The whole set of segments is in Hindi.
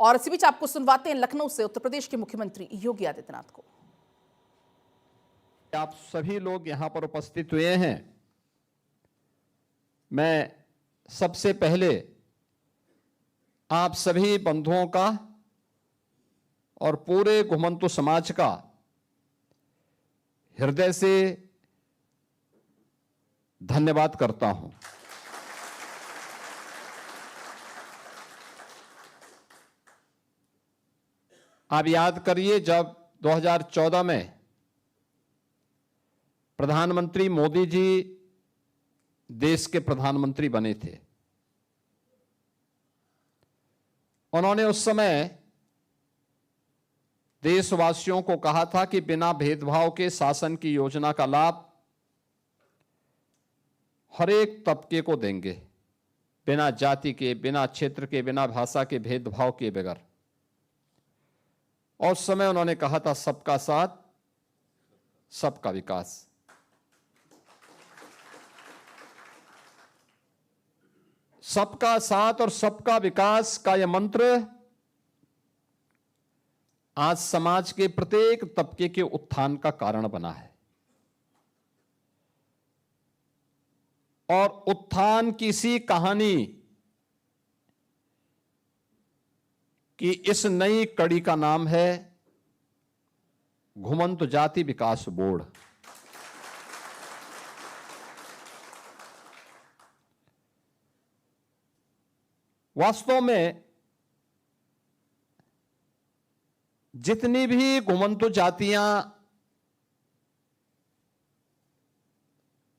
और इसी बीच आपको सुनवाते हैं लखनऊ से उत्तर प्रदेश के मुख्यमंत्री योगी आदित्यनाथ को। आप सभी लोग यहां पर उपस्थित हुए हैं। मैं सबसे पहले आप सभी बंधुओं का और पूरे घुमंतु समाज का हृदय से धन्यवाद करता हूं। आप याद करिए, जब 2014 में प्रधानमंत्री मोदी जी देश के प्रधानमंत्री बने थे, उन्होंने उस समय देशवासियों को कहा था कि बिना भेदभाव के शासन की योजना का लाभ हर एक तबके को देंगे, बिना जाति के, बिना क्षेत्र के, बिना भाषा के भेदभाव के बगैर। और उस समय उन्होंने कहा था सबका साथ, सबका विकास। सबका साथ और सबका विकास का यह मंत्र आज समाज के प्रत्येक तबके के उत्थान का कारण बना है। और उत्थान की सी कहानी कि इस नई कड़ी का नाम है घुमंतु जाति विकास बोर्ड। वास्तव में जितनी भी घुमंतु जातियां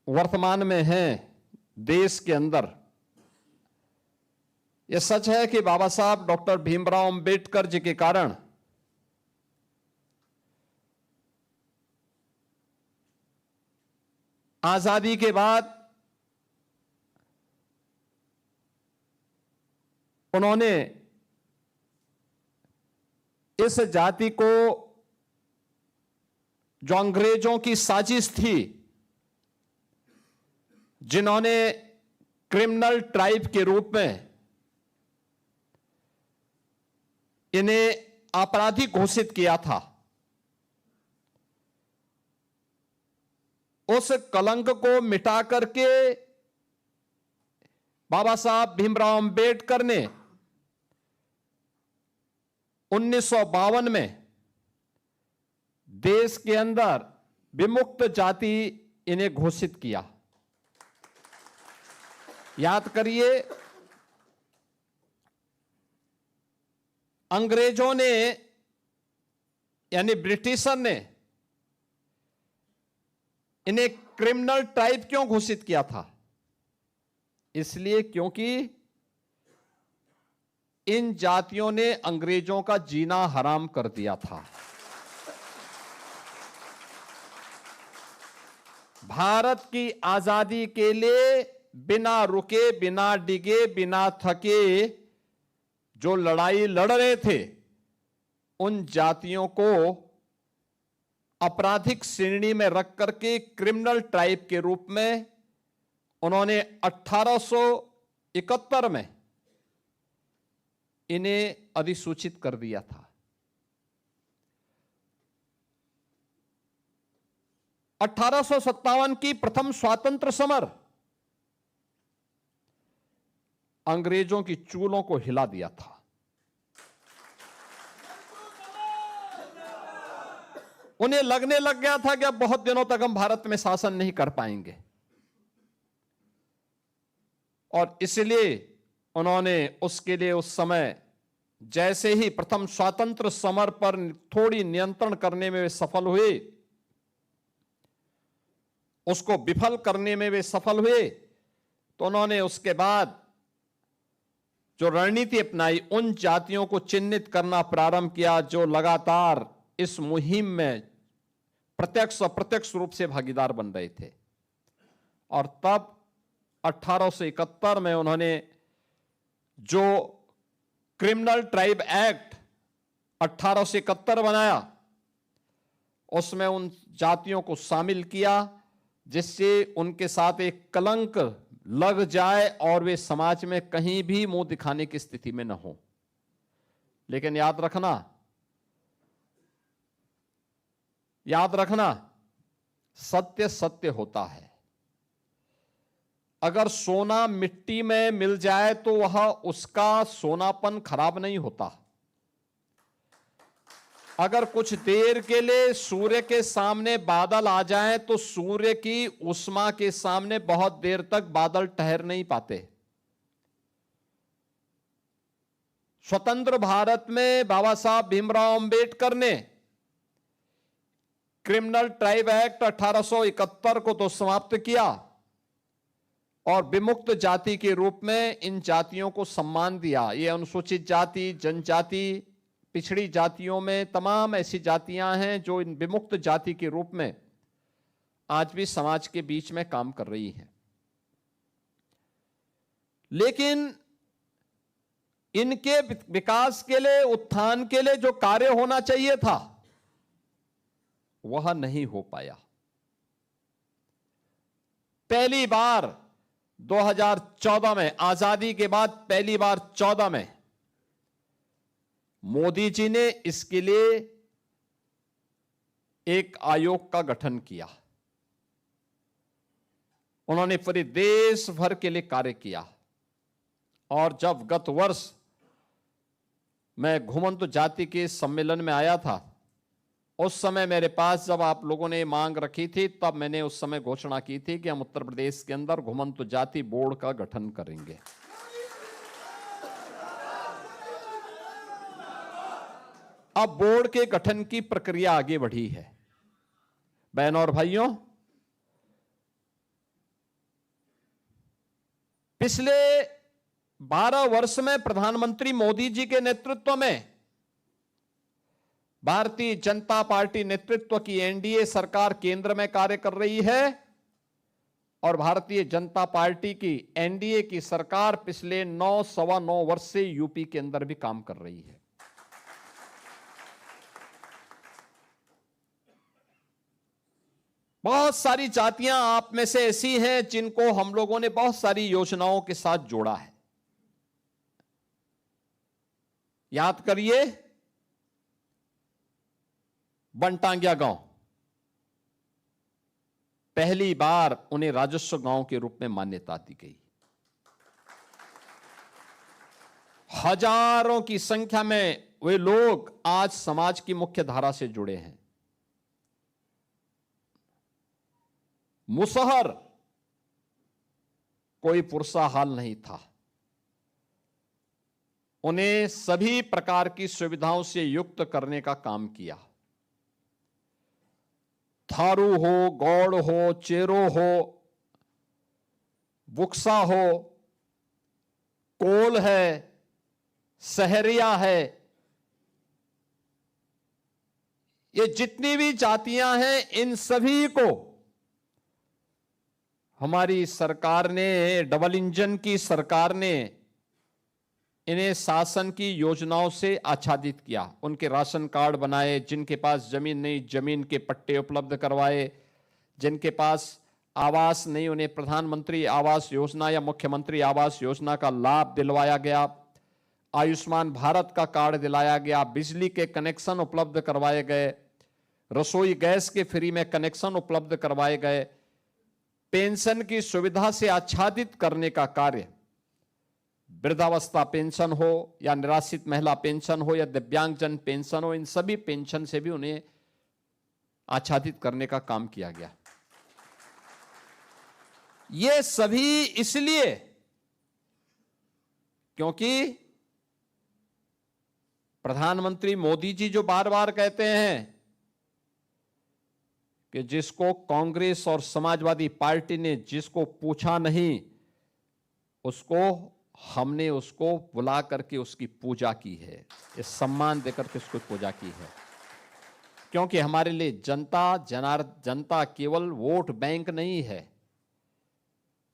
वर्तमान में हैं देश के अंदर, यह सच है कि बाबा साहब डॉक्टर भीमराव अंबेडकर जी के कारण आजादी के बाद उन्होंने इस जाति को, जो अंग्रेजों की साजिश थी, जिन्होंने क्रिमिनल ट्राइब के रूप में इन्हें आपराधिक घोषित किया था, उस कलंक को मिटा करके बाबा साहब भीमराव अंबेडकर ने 1952 में देश के अंदर विमुक्त जाति इन्हें घोषित किया। याद करिए, अंग्रेजों ने यानी ब्रिटिशर ने इन्हें क्रिमिनल ट्राइब क्यों घोषित किया था? इसलिए क्योंकि इन जातियों ने अंग्रेजों का जीना हराम कर दिया था। भारत की आजादी के लिए बिना रुके, बिना डिगे, बिना थके जो लड़ाई लड़ रहे थे, उन जातियों को आपराधिक श्रेणी में रख करके क्रिमिनल ट्राइब के रूप में उन्होंने 1871 में इन्हें अधिसूचित कर दिया था। 1857 की प्रथम स्वातंत्र समर अंग्रेजों की चूलों को हिला दिया था। उन्हें लगने लग गया था कि अब बहुत दिनों तक हम भारत में शासन नहीं कर पाएंगे, और इसलिए उन्होंने उसके लिए उस समय जैसे ही प्रथम स्वातंत्र समर पर थोड़ी नियंत्रण करने में वे सफल हुए, उसको विफल करने में वे सफल हुए, तो उन्होंने उसके बाद जो रणनीति अपनाई, उन जातियों को चिन्हित करना प्रारंभ किया जो लगातार इस मुहिम में प्रत्यक्ष अप्रत्यक्ष रूप से भागीदार बन रहे थे। और तब 1871 में उन्होंने जो क्रिमिनल ट्राइब एक्ट 1871 बनाया, उसमें उन जातियों को शामिल किया जिससे उनके साथ एक कलंक लग जाए और वे समाज में कहीं भी मुंह दिखाने की स्थिति में न हो। लेकिन याद रखना, सत्य सत्य होता है। अगर सोना मिट्टी में मिल जाए तो वह उसका सोनापन खराब नहीं होता। अगर कुछ देर के लिए सूर्य के सामने बादल आ जाएं तो सूर्य की उष्मा के सामने बहुत देर तक बादल ठहर नहीं पाते। स्वतंत्र भारत में बाबा साहब भीमराव अंबेडकर ने क्रिमिनल ट्राइब एक्ट 1871 को तो समाप्त किया और विमुक्त जाति के रूप में इन जातियों को सम्मान दिया। ये अनुसूचित जाति, जनजाति, पिछड़ी जातियों में तमाम ऐसी जातियां हैं जो इन विमुक्त जाति के रूप में आज भी समाज के बीच में काम कर रही हैं। लेकिन इनके विकास के लिए, उत्थान के लिए जो कार्य होना चाहिए था वह नहीं हो पाया। पहली बार 2014 में, आजादी के बाद पहली बार 14 में मोदी जी ने इसके लिए एक आयोग का गठन किया। उन्होंने पूरे देश भर के लिए कार्य किया। और जब गत वर्ष मैं घुमंतु जाति के सम्मेलन में आया था, उस समय मेरे पास जब आप लोगों ने मांग रखी थी, तब मैंने उस समय घोषणा की थी कि हम उत्तर प्रदेश के अंदर घुमंतु जाति बोर्ड का गठन करेंगे। अब बोर्ड के गठन की प्रक्रिया आगे बढ़ी है। बहनों और भाइयों, पिछले 12 वर्ष में प्रधानमंत्री मोदी जी के नेतृत्व में भारतीय जनता पार्टी नेतृत्व की एनडीए सरकार केंद्र में कार्य कर रही है और भारतीय जनता पार्टी की एनडीए की सरकार पिछले 9-9.25 वर्ष से यूपी के अंदर भी काम कर रही है। बहुत सारी जातियां आप में से ऐसी हैं जिनको हम लोगों ने बहुत सारी योजनाओं के साथ जोड़ा है। याद करिए, बनटांगिया गांव, पहली बार उन्हें राजस्व गांव के रूप में मान्यता दी गई। हजारों की संख्या में वे लोग आज समाज की मुख्य धारा से जुड़े हैं। मुसहर कोई पुरसा हाल नहीं था। उन्हें सभी प्रकार की सुविधाओं से युक्त करने का काम किया। थारू हो, गौड़ हो, चेरो हो, बुक्सा हो, कोल है, सहरिया है, ये जितनी भी जातियां हैं, इन सभी को हमारी सरकार ने, डबल इंजन की सरकार ने इन्हें शासन की योजनाओं से आच्छादित किया। उनके राशन कार्ड बनाए, जिनके पास जमीन नहीं जमीन के पट्टे उपलब्ध करवाए, जिनके पास आवास नहीं उन्हें प्रधानमंत्री आवास योजना या मुख्यमंत्री आवास योजना का लाभ दिलवाया गया। आयुष्मान भारत का कार्ड दिलाया गया, बिजली के कनेक्शन उपलब्ध करवाए गए, रसोई गैस के फ्री में कनेक्शन उपलब्ध करवाए गए, पेंशन की सुविधा से आच्छादित करने का कार्य, वृद्धावस्था पेंशन हो या निराश्रित महिला पेंशन हो या दिव्यांगजन पेंशन हो, इन सभी पेंशन से भी उन्हें आच्छादित करने का काम किया गया। ये सभी इसलिए क्योंकि प्रधानमंत्री मोदी जी जो बार बार कहते हैं कि जिसको कांग्रेस और समाजवादी पार्टी ने जिसको पूछा नहीं, उसको हमने उसको बुला करके उसकी पूजा की है, इस सम्मान देकर के उसको पूजा की है। क्योंकि हमारे लिए जनता केवल वोट बैंक नहीं है।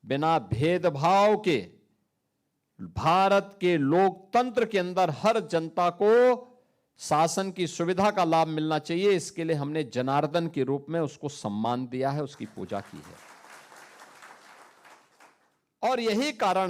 बिना भेदभाव के भारत के लोकतंत्र के अंदर हर जनता को शासन की सुविधा का लाभ मिलना चाहिए। इसके लिए हमने जनार्दन के रूप में उसको सम्मान दिया है, उसकी पूजा की है। और यही कारण